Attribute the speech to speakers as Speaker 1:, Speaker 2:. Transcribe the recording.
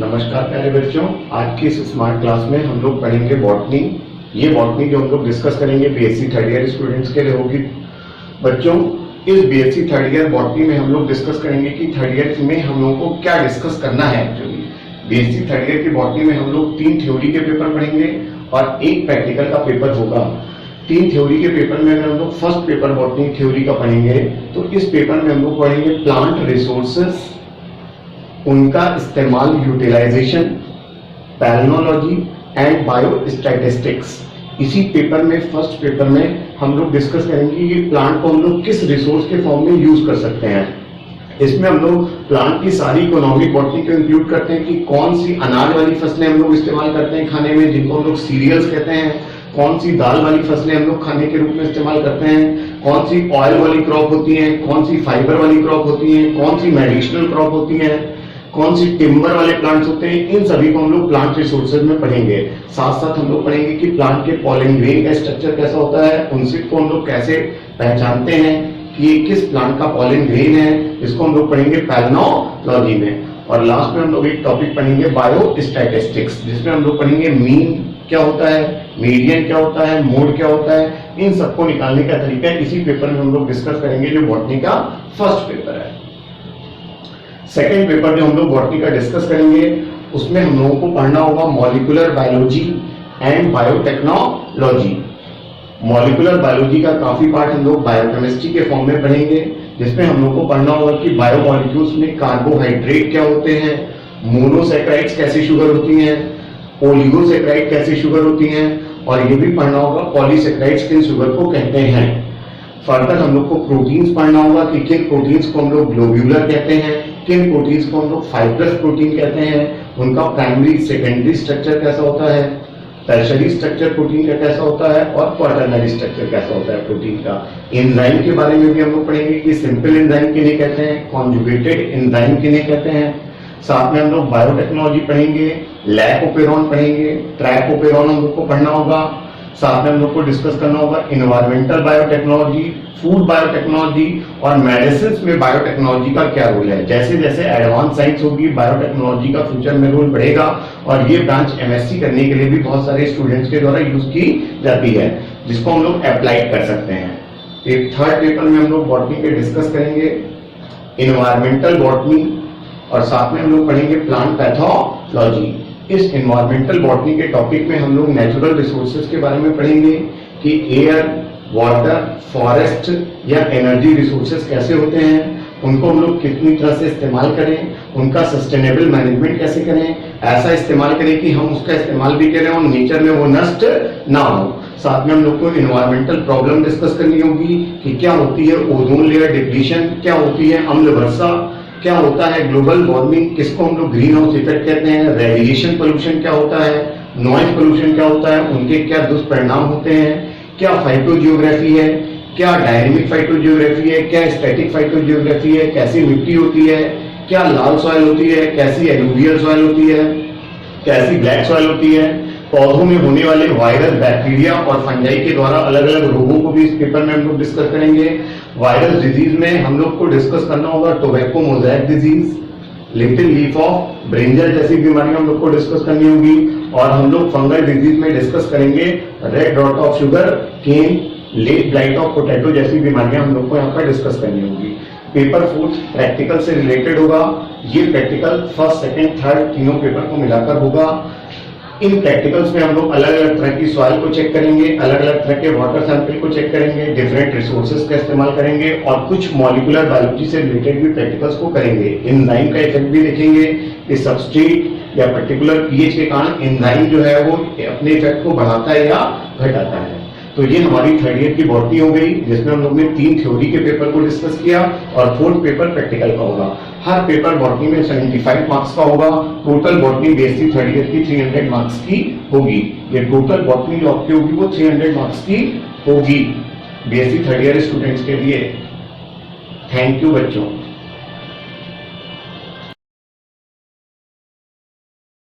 Speaker 1: नमस्कार प्यारे बच्चों, आज की इस स्मार्ट क्लास में हम लोग पढ़ेंगे बॉटनी। ये बॉटनी जो हम लोग डिस्कस करेंगे बीएससी थर्ड ईयर स्टूडेंट्स के लिए होगी। बच्चों, इस बीएससी थर्ड ईयर बॉटनी में हम लोग डिस्कस करेंगे कि थर्ड ईयर में हम लोगों को क्या डिस्कस करना है। एक्चुअली बीएससी थर्ड ईयर की बॉटनी में हम लोग 3 थ्योरी के पेपर पढ़ेंगे और 1 प्रैक्टिकल का पेपर होगा। 3 थ्योरी के पेपर में अगर हम लोग फर्स्ट पेपर बॉटनी थ्योरी का पढ़ेंगे तो इस पेपर में हम लोग पढ़ेंगे प्लांट रिसोर्सेस, उनका इस्तेमाल, यूटिलाइजेशन, पैलिनोलॉजी एंड बायोस्टैटिस्टिक्स। इसी पेपर में फर्स्ट पेपर में हम लोग डिस्कस करेंगे कि प्लांट को हम लोग किस रिसोर्स के फॉर्म में यूज कर सकते हैं। इसमें हम लोग प्लांट की सारी इकोनॉमिक बॉटनी को इंक्लूड करते हैं कि कौन सी अनाज वाली फसलें हम लोग इस्तेमाल करते हैं खाने में, जिनको हम लोग सीरियल्स कहते हैं, कौन सी दाल वाली फसलें हम लोग खाने के रूप में इस्तेमाल करते हैं, कौन सी ऑयल वाली क्रॉप होती है, कौन सी फाइबर वाली क्रॉप होती है, कौन सी मेडिसिनल क्रॉप होती है, कौन सी टिम्बर वाले प्लांट्स होते हैं। इन सभी को हम लोग प्लांट रिसोर्सेज में पढ़ेंगे। साथ साथ हम लोग पढ़ेंगे कि प्लांट के पॉलन ग्रेन का स्ट्रक्चर कैसा होता है, उनसे को हम लोग कैसे पहचानते हैं कि ये किस प्लांट का पॉलन ग्रेन है, इसको हम लोग पढ़ेंगे पैलिनोलॉजी में। और लास्ट में हम लोग एक टॉपिक पढ़ेंगे बायोस्टैटिस्टिक्स, जिसमें हम लोग पढ़ेंगे मीन क्या होता है, मीडियन क्या होता है, मोड क्या होता है। इन सबको निकालने का तरीका इसी पेपर में हम लोग डिस्कस करेंगे, जो बॉटनी का फर्स्ट पेपर है। सेकेंड पेपर जो हम लोग बॉटनी का डिस्कस करेंगे उसमें हम लोगों को पढ़ना होगा molecular biology and biotechnology. Molecular biology का काफी पार्ट हम लोग बायोकेमिस्ट्री के फॉर्म में पढ़ेंगे, जिसमें हम लोग को पढ़ना होगा कि बायोमॉलिक्यूल्स में कार्बोहाइड्रेट क्या होते हैं, मोनोसैकेराइड्स कैसी शुगर होती हैं, ओलिगोसैकेराइड कैसी शुगर होती हैं, और ये भी पढ़ना होगा पॉलीसैकेराइड्स किन शुगर को कहते हैं। फर्दर हम लोग को प्रोटीन्स पढ़ना होगा कि किन प्रोटीन्स को हम लोग ग्लोब्यूलर कहते हैं, किन प्रोटीन्स को हम लोग फाइब्रस प्रोटीन कहते हैं, उनका प्राइमरी सेकेंडरी स्ट्रक्चर कैसा होता है, टर्शरी स्ट्रक्चर प्रोटीन का कैसा होता है, और क्वाटरनरी स्ट्रक्चर कैसा होता है प्रोटीन का। एंजाइम के बारे में भी हम लोग पढ़ेंगे कि सिंपल एंजाइम किन्हें कहते हैं, कॉन्जुगेटेड एंजाइम किन्हें कहते हैं। साथ में हम लोग बायोटेक्नोलॉजी पढ़ेंगे, लैकोपेरॉन पढ़ेंगे, ट्रैकोपेरॉन हम लोग को पढ़ना होगा। साथ में हम लोग को डिस्कस करना होगा इन्वायरमेंटल बायोटेक्नोलॉजी, फूड बायोटेक्नोलॉजी और मेडिसिन में बायोटेक्नोलॉजी का क्या रोल है। जैसे जैसे एडवांस साइंस होगी, बायोटेक्नोलॉजी का फ्यूचर में रोल बढ़ेगा, और ये ब्रांच एमएससी करने के लिए भी बहुत सारे स्टूडेंट्स के द्वारा यूज की जाती है, जिसको हम लोग अप्लाई कर सकते हैं। एक थर्ड पेपर में हम लोग बॉटनी पे डिस्कस करेंगे इन्वायरमेंटल बॉटनी, और साथ में हम लोग पढ़ेंगे प्लांट पैथोलॉजी। इस एनवायरमेंटल बॉटनी के टॉपिक में हम लोग नेचुरल रिसोर्सेज के बारे में पढ़ेंगे कि एयर, वाटर, फॉरेस्ट या एनर्जी रिसोर्सेज कैसे होते हैं, उनको हम लोग कितनी तरह से इस्तेमाल करें, उनका सस्टेनेबल मैनेजमेंट कैसे करें, ऐसा इस्तेमाल करें कि हम उसका इस्तेमाल भी करें और नेचर में वो नष्ट ना हो। साथ में हम लोग को इन्वायरमेंटल प्रॉब्लम डिस्कस करनी होगी कि क्या होती है ओजोन लेयर डिप्लीशन, क्या होती है अम्ल वर्षा, क्या होता है ग्लोबल वार्मिंग, किसको हम लोग ग्रीन हाउस इफेक्ट कहते हैं, रेडिएशन पोल्यूशन क्या होता है, नॉइज पोल्यूशन क्या होता है, उनके क्या दुष्परिणाम होते हैं, क्या फाइटोजियोग्राफी है, क्या डायनेमिक फाइटोजियोग्राफी है, क्या स्टैटिक फाइटोजियोग्राफी है, कैसी मिट्टी होती है, क्या लाल सॉइल होती है, कैसी एलुवियल सॉइल होती है, कैसी ब्लैक सॉइल होती है। पौधों में होने वाले वायरस, बैक्टीरिया और फंजाई के द्वारा अलग अलग रोगों को भी इस पेपर में हम लोग डिस्कस करेंगे। वायरस डिजीज में हम लोग को डिस्कस करना होगा tobacco mosaic disease, little leaf of brinjal जैसी बीमारियां हम लोग को डिस्कस करनी होगी, और हम लोग फंगल डिजीज में डिस्कस करेंगे red rot of sugar cane, late blight of potato जैसी बीमारियां हम लोग को यहाँ पर डिस्कस करनी होगी। पेपर 4 प्रैक्टिकल से रिलेटेड होगा। ये प्रैक्टिकल फर्स्ट, सेकंड, थर्ड तीनों पेपर को मिलाकर होगा। इन प्रैक्टिकल्स में हम लोग अलग अलग तरह की सॉइल को चेक करेंगे, अलग अलग तरह के वाटर सैंपल को चेक करेंगे, डिफरेंट रिसोर्सेज का इस्तेमाल करेंगे, और कुछ मॉलिक्यूलर बायोलॉजी से रिलेटेड भी प्रैक्टिकल्स को करेंगे। एंजाइम का इफेक्ट भी देखेंगे कि सबस्ट्रेट या पर्टिकुलर पीएच के कारण एंजाइम जो है वो अपने इफेक्ट को बढ़ाता है या घटाता है। तो ये हमारी थर्ड ईयर की बॉटनी हो गई, जिसमें हम लोग ने 3 थ्योरी के पेपर को डिस्कस किया और 4th पेपर प्रैक्टिकल का होगा। हर पेपर बॉटनी में 75 मार्क्स का होगा। Total botany BSc third year की 300 मार्क्स की होगी। ये टोटल बॉटनी जो आपकी होगी वो 300 मार्क्स की होगी बीएससी थर्ड ईयर स्टूडेंट्स के लिए। थैंक यू बच्चों।